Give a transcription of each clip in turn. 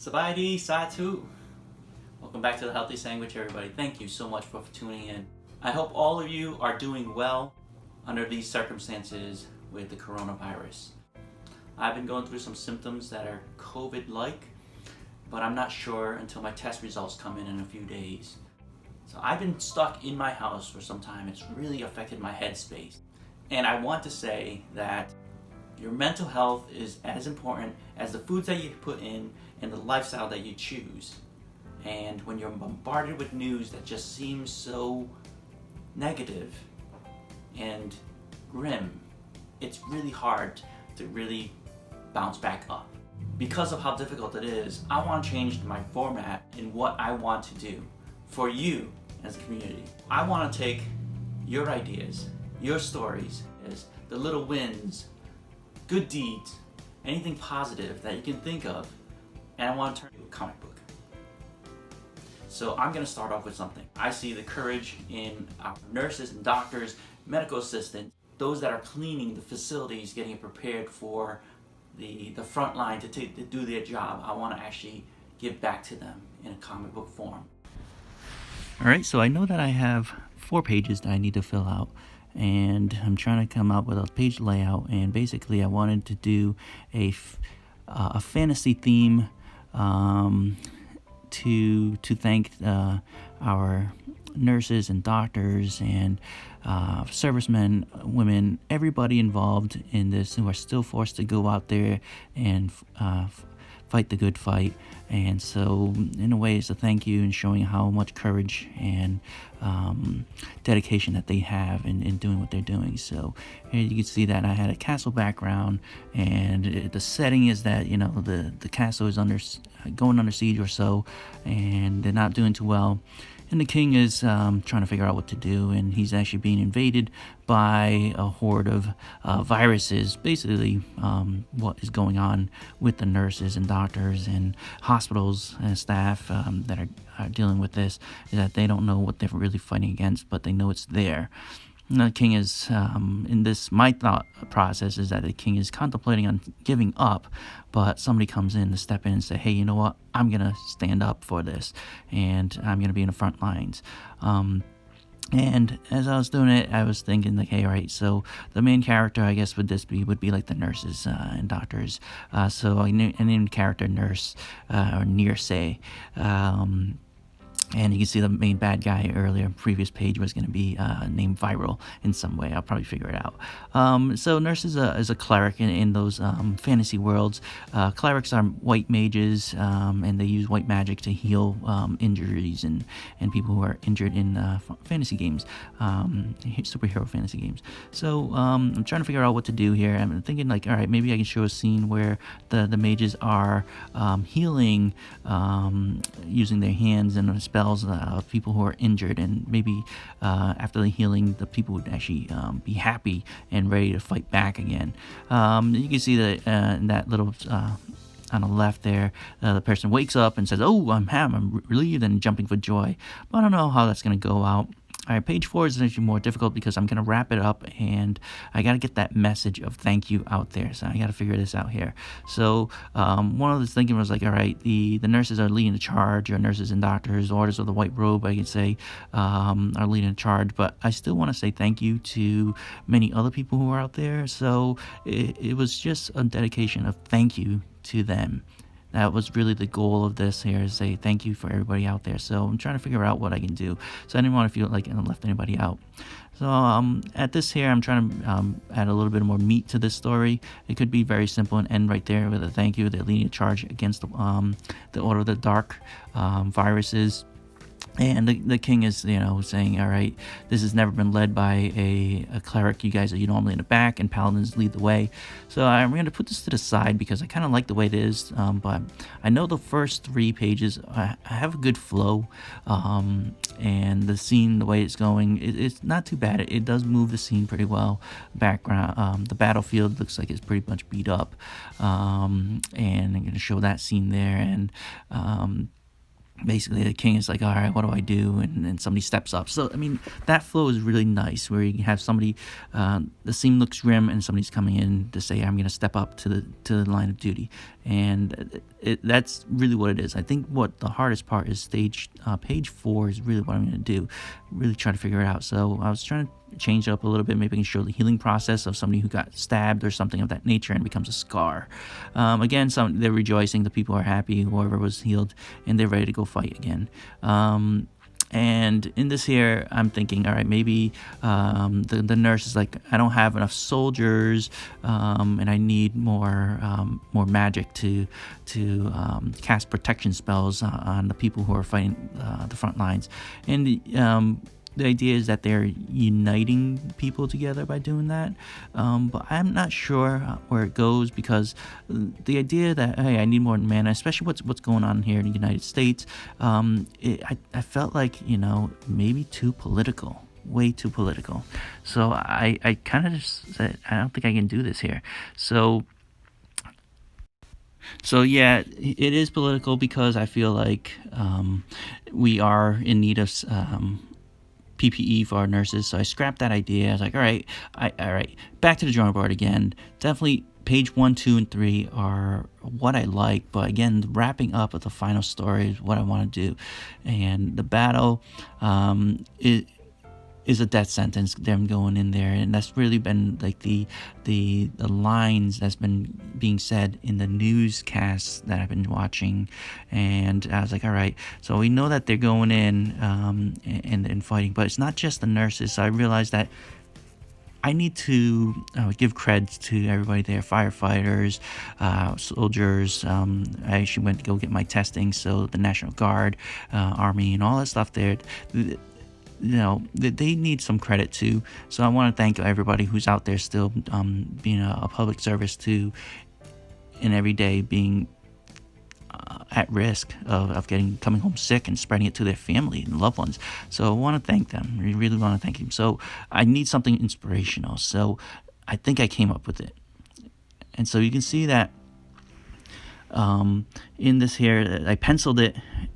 Sabayadi, Satu. Welcome back to the Healthy Sandwich, everybody. Thank you so much for tuning in. I hope all of you are doing well under these circumstances with the coronavirus. I've been going through some symptoms that are COVID-like, but I'm not sure until my test results come in a few days. So I've been stuck in my house for some time. It's really affected my headspace. And I want to say that your mental health is as important as the foods that you put in and the lifestyle that you choose. And when you're bombarded with news that just seems so negative and grim, it's really hard to really bounce back up. Because of how difficult it is, I want to change my format in what I want to do for you as a community. I want to take your ideas, your stories, the little wins, good deeds, anything positive that you can think of, and I want to turn it into a comic book. So I'm going to start off with something. I see the courage in our nurses and doctors, medical assistants, those that are cleaning the facilities, getting it prepared for the front line to do their job. I want to actually give back to them in a comic book form. Alright, so I know that I have 4 pages that I need to fill out, and I'm trying to come up with a page layout, and basically I wanted to do a fantasy theme to thank our nurses and doctors and servicemen, women, everybody involved in this who are still forced to go out there and fight the good fight. And so in a way it's a thank you and showing how much courage and dedication that they have in doing what they're doing. So here you can see that I had a castle background, and the setting is that, you know, the castle is going under siege or so, and they're not doing too well. And the king is trying to figure out what to do, and he's actually being invaded by a horde of viruses. Basically, what is going on with the nurses and doctors and hospitals and staff that are dealing with this is that they don't know what they're really fighting against, but they know it's there. And the king is, in this, my thought process is that the king is contemplating on giving up, but somebody comes in to step in and say, hey, you know what, I'm going to stand up for this, and I'm going to be in the front lines. And as I was doing it, I was thinking, like, hey, all right, so the main character, I guess, would be like the nurses and doctors. So I named the character Nurse, or Nearse. And you can see the main bad guy earlier, previous page, was going to be named Viral in some way. I'll probably figure it out. So Nurse is a cleric in those fantasy worlds. Clerics are white mages, and they use white magic to heal injuries and people who are injured in fantasy games, superhero fantasy games. So I'm trying to figure out what to do here. I'm thinking, like, all right, maybe I can show a scene where the mages are healing using their hands and spells of people who are injured, and maybe after the healing, the people would actually be happy and ready to fight back again. You can see that in that little on the left there, the person wakes up and says, oh, I'm relieved and jumping for joy. But I don't know how that's going to go out. All right, page 4 is actually more difficult because I'm going to wrap it up, and I got to get that message of thank you out there. So I got to figure this out here. So one of the thinking was like, all right, the nurses are leading the charge, or nurses and doctors, orders of the white robe, I can say, are leading the charge. But I still want to say thank you to many other people who are out there. So it was just a dedication of thank you to them. That was really the goal of this here, is say thank you for everybody out there. So I'm trying to figure out what I can do. So I didn't want to feel like I left anybody out. So at this here, I'm trying to add a little bit more meat to this story. It could be very simple and end right there with a thank you. They're leading a charge against the Order of the Dark viruses. And the king is, you know, saying, all right, this has never been led by a cleric. You guys are normally in the back, and paladins lead the way. So I'm going to put this to the side because I kind of like the way it is. But I know the first 3 pages, I have a good flow. And the scene, the way it's going, it's not too bad. It does move the scene pretty well. Background, the battlefield looks like it's pretty much beat up. And I'm going to show that scene there. And basically the king is like, all right, what do I do? And then somebody steps up. So I mean, that flow is really nice, where you have somebody, the scene looks grim and somebody's coming in to say, I'm going to step up to the line of duty. And that's really what it is. I think what the hardest part is page 4 is really what I'm going to do, really try to figure it out. So I was trying to change it up a little bit, maybe I can show the healing process of somebody who got stabbed or something of that nature and becomes a scar. Again, they're rejoicing, the people are happy, whoever was healed, and they're ready to go fight again. And in this here, I'm thinking, all right, maybe the nurse is like, I don't have enough soldiers, and I need more magic to cast protection spells on the people who are fighting the front lines. And the idea is that they're uniting people together by doing that, but I'm not sure where it goes, because the idea that, hey, I need more mana, especially what's going on here in the United States, I felt like, maybe too political, way too political. So I kind of just said, I don't think I can do this here. So yeah, it is political, because I feel like we are in need of PPE for our nurses. So I scrapped that idea. I was like, all right, back to the drawing board again. Definitely page 1, 2, and 3 are what I like, but again, the wrapping up of the final story is what I want to do. And the battle is a death sentence, them going in there, and that's really been like the lines that's been being said in the newscasts that I've been watching. And I was like, all right, so we know that they're going in and fighting, but it's not just the nurses. So I realized that I need to give creds to everybody there, firefighters, soldiers. I actually went to go get my testing, so the National Guard, Army, and all that stuff there. They need some credit too. So I want to thank everybody who's out there still being a public service too, and every day being at risk of coming home sick and spreading it to their family and loved ones. So I want to thank them. I really want to thank them. So I need something inspirational. So I think I came up with it. And so you can see that in this here, I penciled it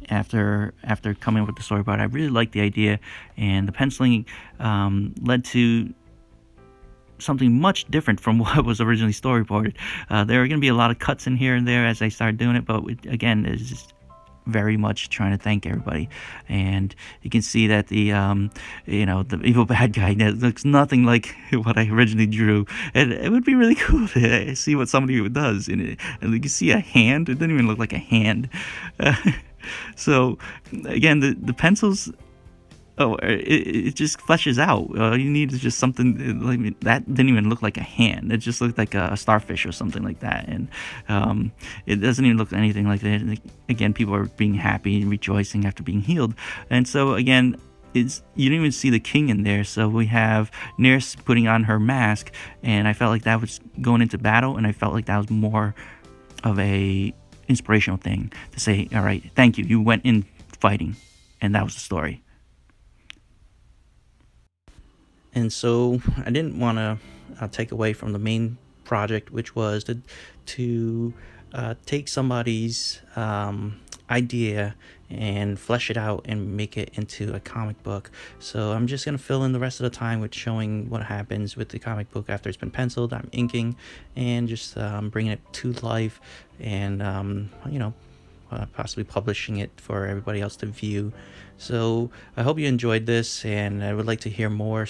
after coming up with the storyboard. I really liked the idea, and the penciling led to something much different from what was originally storyboarded. There are going to be a lot of cuts in here and there as I start doing it, but again, it's just very much trying to thank everybody. And you can see that the evil bad guy looks nothing like what I originally drew, and it would be really cool to see what somebody does in it. And you can see a hand. It didn't even look like a hand. So again, the pencils, it just fleshes out. All you need is just something like that. Didn't even look like a hand. It just looked like a starfish or something like that. And it doesn't even look anything like that. And again, people are being happy and rejoicing after being healed. And so again, you don't even see the king in there. So we have Nurse putting on her mask, and I felt like that was going into battle, and I felt like that was more of a inspirational thing to say, all right, thank you, you went in fighting, and that was the story. And so I didn't want to take away from the main project, which was to take somebody's idea and flesh it out and make it into a comic book. So I'm just going to fill in the rest of the time with showing what happens with the comic book after it's been penciled. I'm inking and just bringing it to life, and possibly publishing it for everybody else to view. So I hope you enjoyed this, and I would like to hear more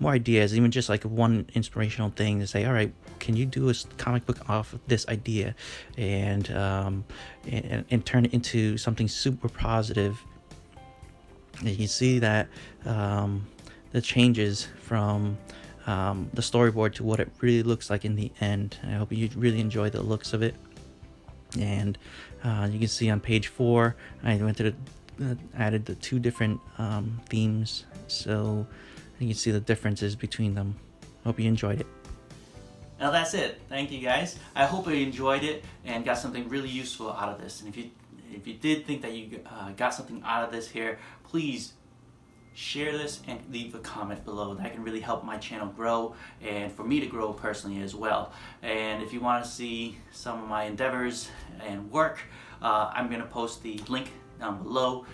ideas, even just like one inspirational thing to say, all right, can you do a comic book off of this idea and turn it into something super positive. And you can see that the changes from the storyboard to what it really looks like in the end. I hope you really enjoy the looks of it. And you can see on page 4, I went to added the 2 different themes, so you can see the differences between them. Hope you enjoyed it. Now that's it. Thank you guys. I hope you enjoyed it and got something really useful out of this. And if you did think that you got something out of this here, please share this and leave a comment below. That can really help my channel grow, and for me to grow personally as well. And if you want to see some of my endeavors and work, I'm going to post the link down below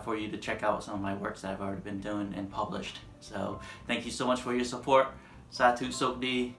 for you to check out some of my works that I've already been doing and published. So thank you so much for your support. Satu Sokdi.